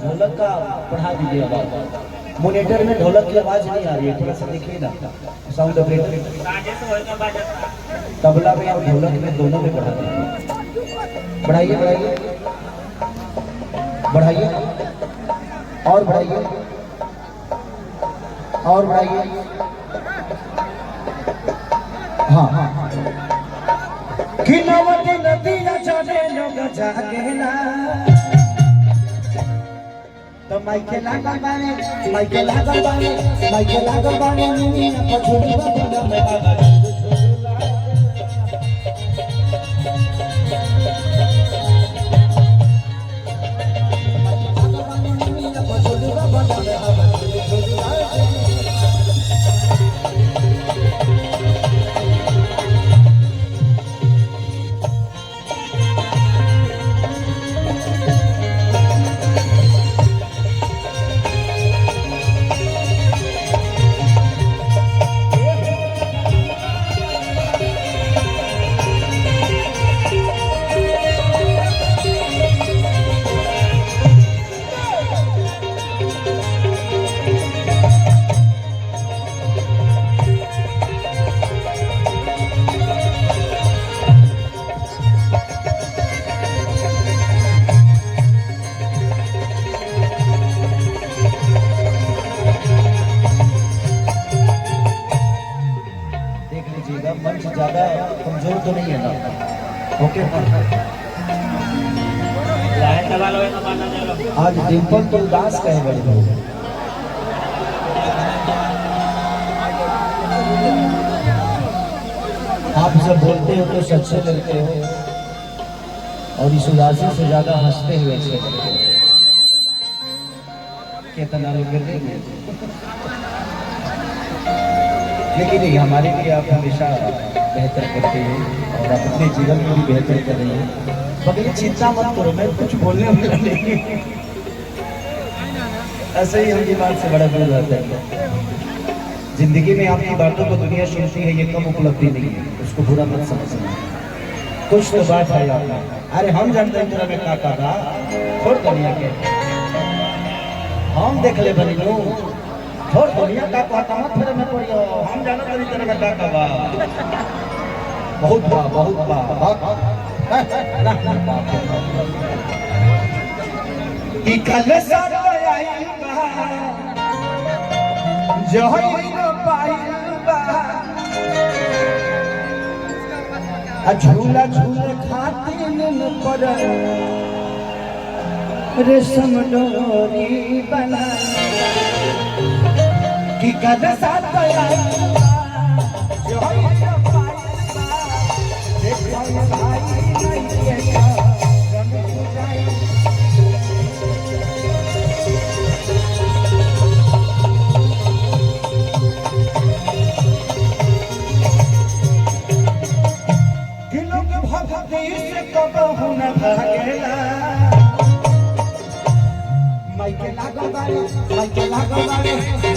ढोलक का बढ़ा दीजिए आवाज। मॉनिटर में ढोलक की आवाज नहीं आ रही है, थोड़ा सा देखिए ना साउंड ऑपरेटर। तबला में और ढोलक में दोनों में बढ़ा दीजिए। बढ़ाइए बढ़ाइए बढ़ाइए और बढ़ाइए और बढ़ाइए। हाँ हाँ कि नवती नदिया चले लोग जागेला तो माइके लागल बाने माइके लागल बाने माइके लागल बाने नीना पछुड़ी बबला में बाबा मंच ज्यादा कमजोर तो नहीं है ना? ओके आज डिम्पल तो उदास कहे बड़े लोग आप सब बोलते हो तो सच्चे लगते हो और इस उदासी से ज्यादा हंसते हुए अच्छे लगते हो। कितना लोग लेकिन नहीं, हमारे लिए आप हमेशा बेहतर करते हैं और आप अपने जीवन में भी बेहतर कर रही हैं। बगैर चिंता मत करो, मैं कुछ बोलने वाला नहीं। ऐसे ही हम दिमाग से बड़ा दूर रहते हैं। जिंदगी में आपकी बातों को दुनिया सुनती है, ये कम उपलब्धि नहीं है, उसको बुरा मत समझना। कुछ तो बात है आपका। अरे हम जानते हैं तेरा में काका था, छोड़ दुनिया के हम देख ले बनी लो, छोड़ दुनिया का कहता मत फिर मैं पड़ियो, हम जानो तेरी तरह का काका बा बहुत बा ई कल साथ आई बा जो ही न पाई बा झूला झूले खातिर न पर रेशम डोरी बना कि कद साथ आई जो ही न पाई बा देखो भाई नहीं ऐसा रंग जाए माइके लागल बारे